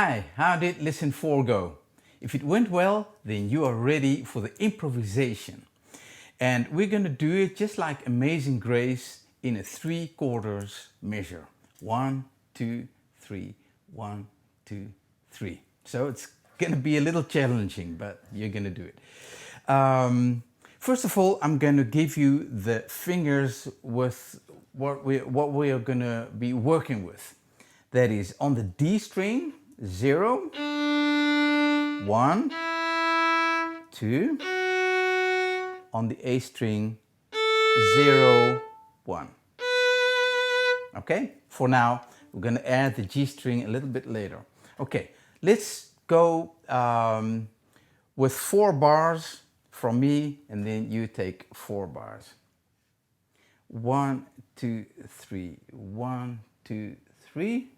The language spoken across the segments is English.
Hi, how did lesson 4 go? If it went well, then you are ready for the improvisation. And we're going to do it just like Amazing Grace in a 3/4 measure. 1, 2, 3, 1, 2, 3. So it's going to be a little challenging, but you're going to do it. First of all, I'm going to give you the fingers with what we are going to be working with. That is on the D string, 0, 1, 2. On the A string, 0, 1. Okay, for now, we're going to add the G string a little bit later. Okay, let's go with 4 bars from me, and then you take 4 bars. 1, 2, 3, 1, 2, 3.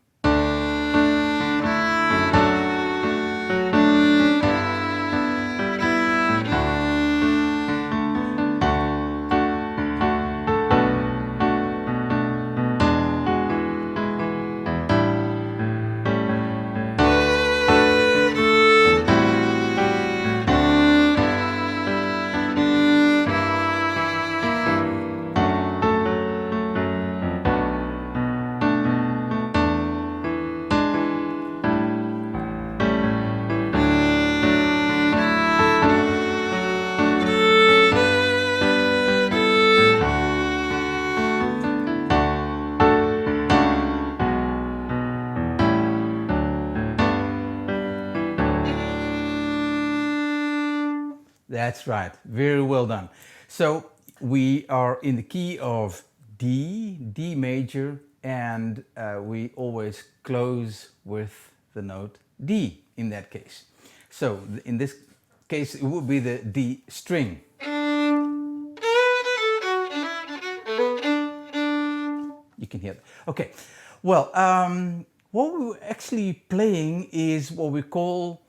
That's right, very well done. So we are in the key of D, D major, and we always close with the note D in that case. So in this case it would be the D string. You can hear that. Okay, well, what we're actually playing is what we call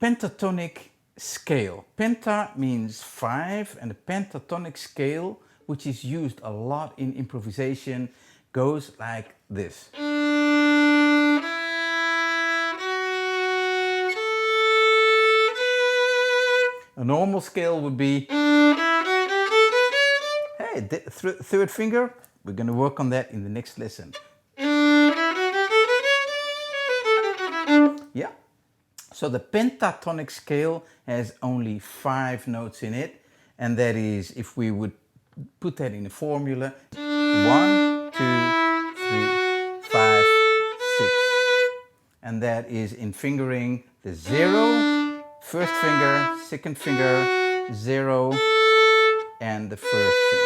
pentatonic scale. Penta means 5, and the pentatonic scale, which is used a lot in improvisation, goes like this. A normal scale would be, hey, the third finger. We're going to work on that in the next lesson. Yeah. So the pentatonic scale has only 5 notes in it, and that is, if we would put that in a formula, 1, 2, 3, 5, 6. And that is in fingering the 0, first finger, second finger, 0, and the first finger.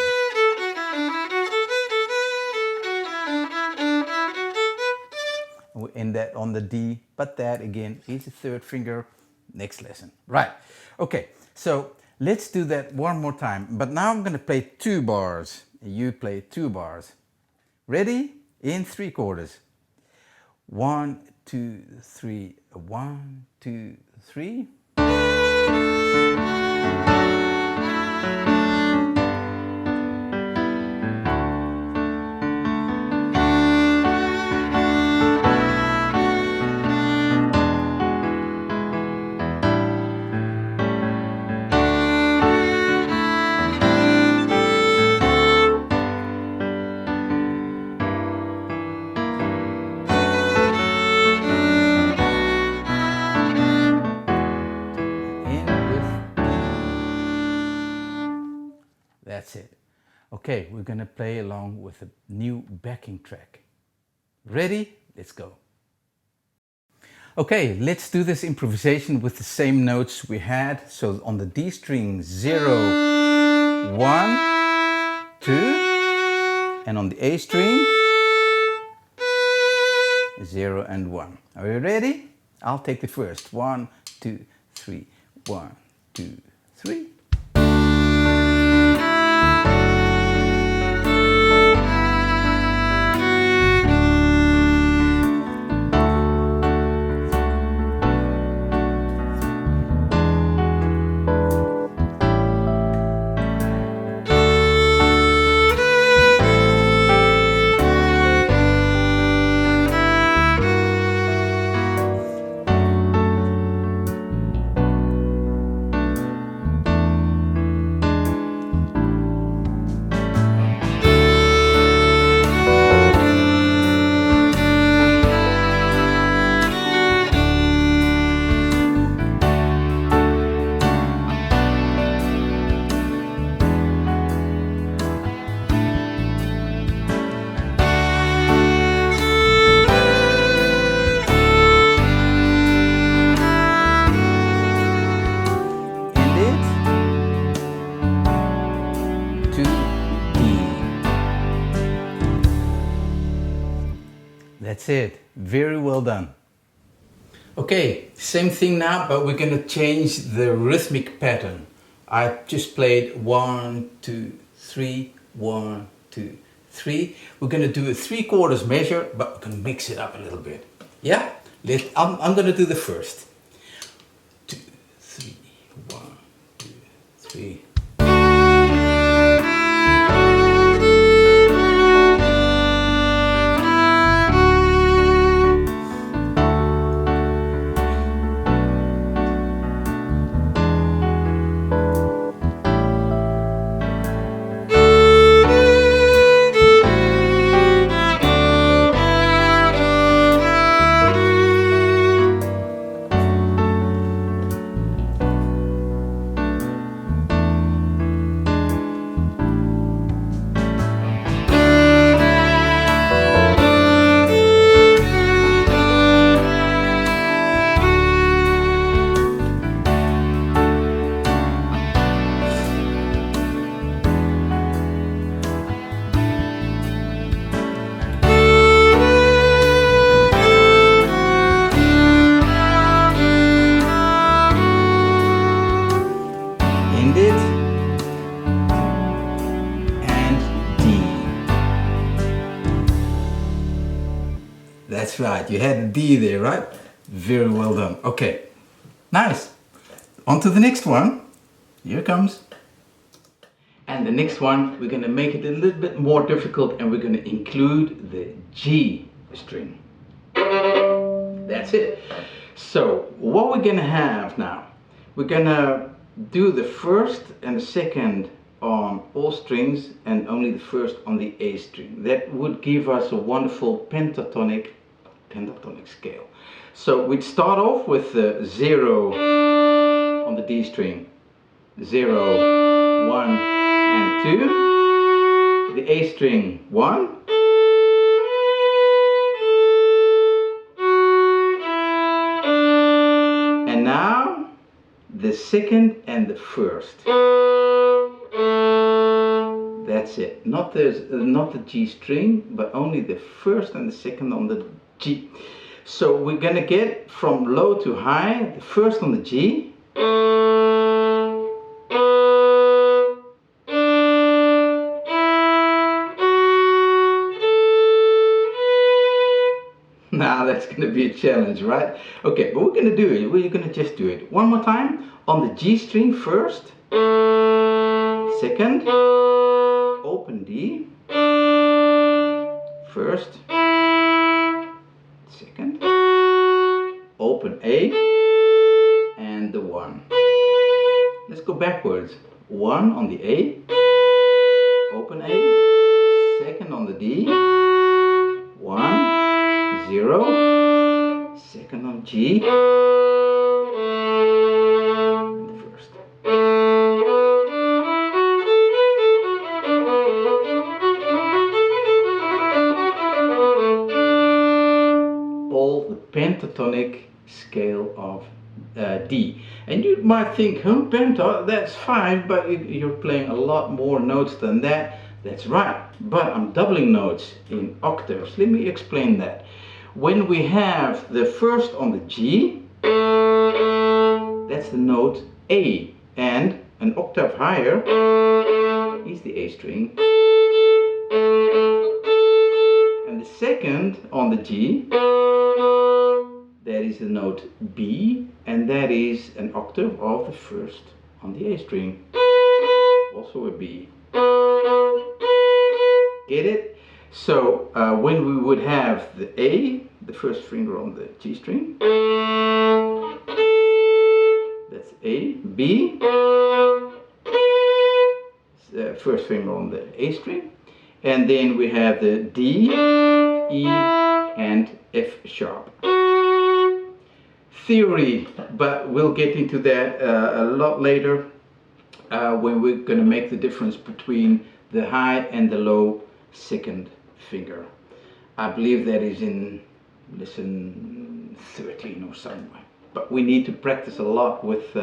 We end that on the D, but that again is the third finger. Next lesson. Right. Okay, so let's do that one more time. But now I'm going to play 2 bars. You play 2 bars. Ready? In 3/4. 1, 2, 3. 1, 2, 3. That's it. Okay, we're going to play along with a new backing track. Ready? Let's go. Okay, let's do this improvisation with the same notes we had. So on the D string, 0, 1, 2, and on the A string, 0 and 1. Are you ready? I'll take the first. 1, 2, 3. 1, 2, 3. to D. That's it. Very well done. Okay, same thing now, but we're going to change the rhythmic pattern. I just played 1, 2, 3, 1, 2, 3. We're going to do a 3/4 measure, but we're going to mix it up a little bit. Yeah? I'm going to do the first. 2, 3, 1, 2, 3. That's right, you had a D there, right? Very well done. Okay, nice. On to the next one. Here it comes. And the next one, we're going to make it a little bit more difficult, and we're going to include the G string. That's it. So what we're going to have now, we're going to do the first and the second on all strings and only the first on the A string. That would give us a wonderful pentatonic scale. So we'd start off with the 0 on the D string, 0, 1 and 2, the A string 1, and now the second and the first. That's it. Not the G string, but only the first and the second on the G. So we're gonna get from low to high, the first on the G, now that's gonna be a challenge, right? Okay, but we're gonna do it. We're gonna just do it one more time on the G string first, second, open D, first, second, open A, and the 1. Let's go backwards. 1 on the A, open A, second on the D, 1, 0, second on G, and the first. All the pentatonic scale of D. And you might think, penta, that's 5, but you're playing a lot more notes than that. That's right, but I'm doubling notes in octaves. Let me explain that. When we have the first on the G, that's the note A, and an octave higher is the A string. And the second on the G, that is the note B, and that is an octave of the first on the A string, also a B. Get it? So when we would have the A, the first finger on the G string, that's A, B, first finger on the A string, and then we have the D, E, and F sharp. Theory, but we'll get into that a lot later when we're going to make the difference between the high and the low second finger. I believe that is in lesson 13 or somewhere. But we need to practice a lot with,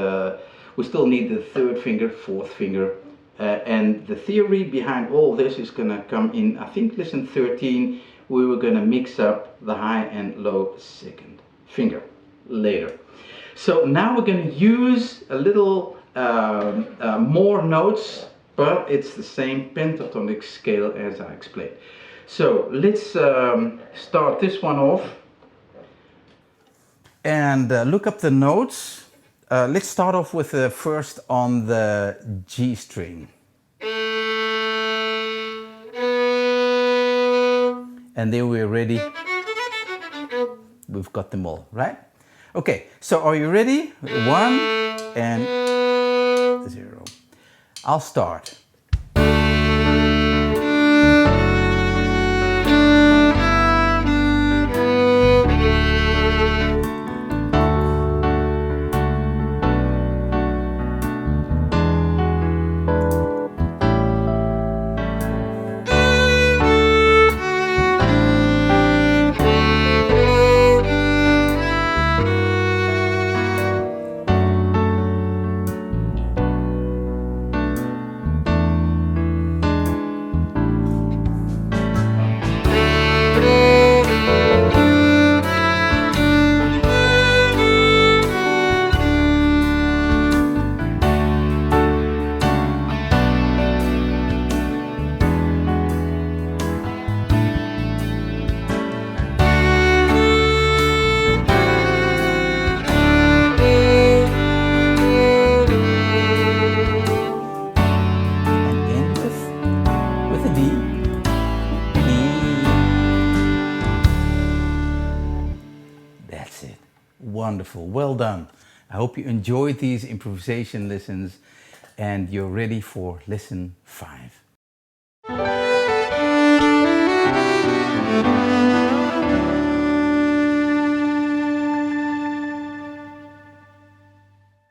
we still need the third finger, fourth finger, And the theory behind all this is going to come in, I think, lesson 13. We were going to mix up the high and low second finger later. So now we're going to use a little more notes, but it's the same pentatonic scale as I explained. So let's start this one off and look up the notes. Let's start off with the first on the G string. And then we're ready. We've got them all, right? Okay, so are you ready? 1 and 0. I'll start. That's it. Wonderful. Well done. I hope you enjoyed these improvisation lessons and you're ready for lesson 5.